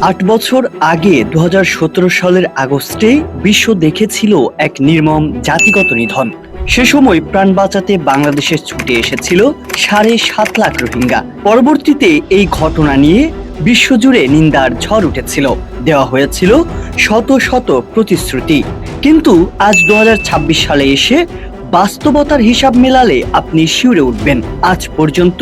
8 বছর আগে 2017 সালের আগস্টে বিশ্ব দেখেছিল এক নির্মম জাতিগত নিধন। সে সময় প্রাণ বাঁচাতে বাংলাদেশে ছুটে এসেছিল 7.5 লাখ রোহিঙ্গা। পরবর্তীতে এই ঘটনা নিয়ে বিশ্বজুড়ে নিন্দার ঝড় উঠেছিল, দেওয়া হয়েছিল শত শত প্রতিশ্রুতি। কিন্তু আজ 2026 সালে এসে বাস্তবতার হিসাব মেলালে আপনি শিউরে উঠবেন। আজ পর্যন্ত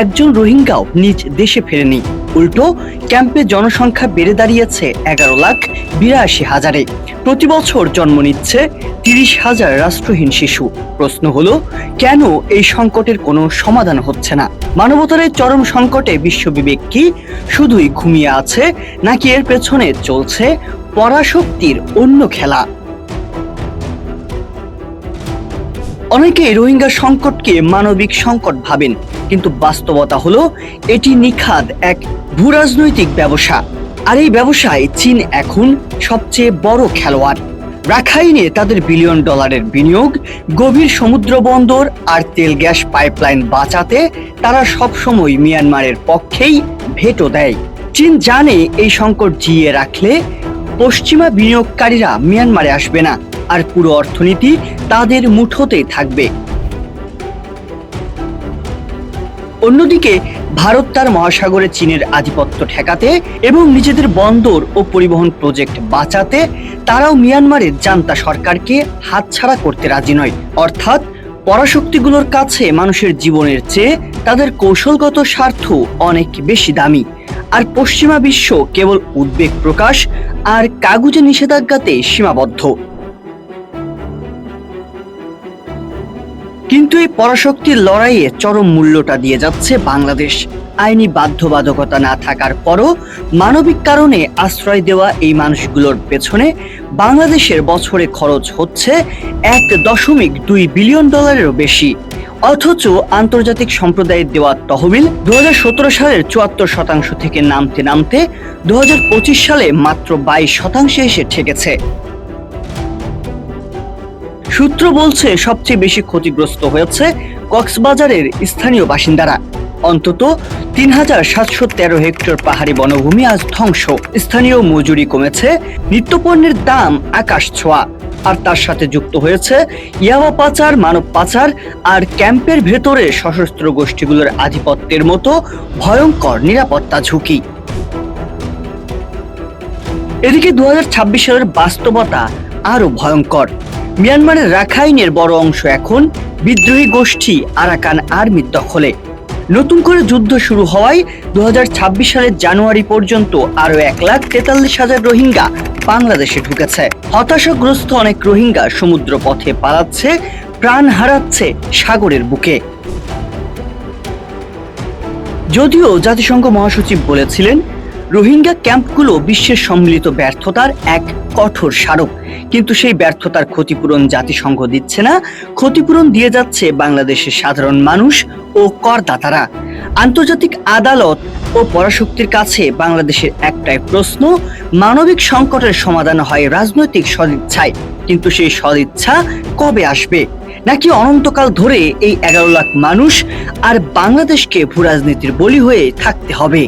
একজন রোহিঙ্গাও নিজ দেশে ফেরেনি, উল্টো ক্যাম্পে জনসংখ্যা বেড়ে দাঁড়িয়েছে 11,82,000-এ। প্রতি বছর জন্ম নিচ্ছে 30,000 রাষ্ট্রহীন শিশু। প্রশ্ন হলো, কেন এই সংকটের কোনো সমাধান হচ্ছে না? মানবতার এই চরম সংকটে বিশ্ববিবেক কি শুধুই ঘুমিয়ে আছে, নাকি এর পেছনে চলছে পরাশক্তির অন্য খেলা? অনেকে রোহিঙ্গা সংকটকে মানবিক সংকট ভাবেন, কিন্তু বাস্তবতা হলো এটি নিখাদ এক ভূরাজনৈতিক ব্যবসা। আর এই ব্যবসায় চীন এখন সবচেয়ে বড় খেলোয়াড়। রাখাইনে তাদের বিলিয়ন ডলারের বিনিয়োগ, গভীর সমুদ্র বন্দর আর তেল গ্যাস পাইপলাইন বাঁচাতে তারা সবসময় মিয়ানমারের পক্ষেই ভেটো দেয়। চীন জানে এই সংকট জিইয়ে রাখলে পশ্চিমা বিনিয়োগকারীরা মিয়ানমারে আসবে না, আর পুরো অর্থনীতি তাদের মুঠোতেই থাকবে। অন্যদিকে ভারত তার মহাসাগরে চীনের আধিপত্য ঠেকাতে এবং নিজেদের বন্দর ও পরিবহন প্রজেক্ট বাঁচাতে তারাও মিয়ানমারের জান্তা সরকারকে হাতছাড়া করতে রাজি নয়। অর্থাৎ পরাশক্তিগুলোর কাছে মানুষের জীবনের চেয়ে তাদের কৌশলগত স্বার্থ অনেক বেশি দামি, আর পশ্চিমা বিশ্ব কেবল উদ্বেগ প্রকাশ আর কাগুজে নিষেধাজ্ঞাতে সীমাবদ্ধ। কিন্তু এই পরাশক্তির লড়াইয়ে চরম মূল্যটা দিয়ে যাচ্ছে বাংলাদেশ। আইনি বাধ্যবাধকতা না থাকার পরও মানবিক কারণে আশ্রয় দেওয়া এই মানুষগুলোর পেছনে বাংলাদেশের বছরে খরচ হচ্ছে $1.2 বিলিয়ন বেশি। অথচ আন্তর্জাতিক সম্প্রদায়ের দেওয়া তহবিল 2017 সালের 74% থেকে নামতে নামতে 2025 সালে মাত্র 22% এসে ঠেকেছে। সূত্র বলছে সবচেয়ে বেশি ক্ষতিগ্রস্ত হয়েছে কক্সবাজারের স্থানীয় বাসিন্দারা। অন্তত 3,713 হেক্টর পাহাড়ি বনভূমি আজ ধ্বংস। স্থানীয় মজুরি কমেছে, নিত্যপণ্যের দাম আকাশ ছোঁয়া, আর তার সাথে যুক্ত হয়েছে ইয়াবা পাচার, মানব পাচার আর ক্যাম্পের ভেতরে সশস্ত্র গোষ্ঠীগুলোর আধিপত্যের মতো ভয়ঙ্কর নিরাপত্তা ঝুঁকি। এদিকে 2026 সালের বাস্তবতা আরো ভয়ঙ্কর। মিয়ানমারের রাখাইনের বড় অংশ এখন বিদ্রোহী গোষ্ঠী আরাকান আর্মির দখলে। নতুন করে যুদ্ধ শুরু হওয়ায় 2026 সালের জানুয়ারি পর্যন্ত আরো 1,43,000 রোহিঙ্গা বাংলাদেশে ঢুকেছে। হতাশাগ্রস্ত অনেক রোহিঙ্গা সমুদ্র পথে পালাচ্ছে, প্রাণ হারাচ্ছে সাগরের বুকে। যদিও জাতিসংঘ মহাসচিব বলেছিলেন রোহিঙ্গা ক্যাম্পগুলো বিশ্বের সম্মিলিত ব্যর্থতার এক কঠোর স্মারক, কিন্তু সেই ব্যর্থতার ক্ষতিপূরণ জাতিসংঘ দিচ্ছে না, ক্ষতিপূরণ দিয়ে যাচ্ছে বাংলাদেশের সাধারণ মানুষ ও করদাতারা। আন্তর্জাতিক আদালত ও পরাশক্তির কাছে বাংলাদেশের একটাই প্রশ্ন, মানবিক সংকটের সমাধান হয় রাজনৈতিক সদিচ্ছায়, কিন্তু সেই সদিচ্ছা কবে আসবে? নাকি অনন্তকাল ধরে এই 11 লাখ মানুষ আর বাংলাদেশকে ভূরাজনীতির বলি হয়ে থাকতে হবে?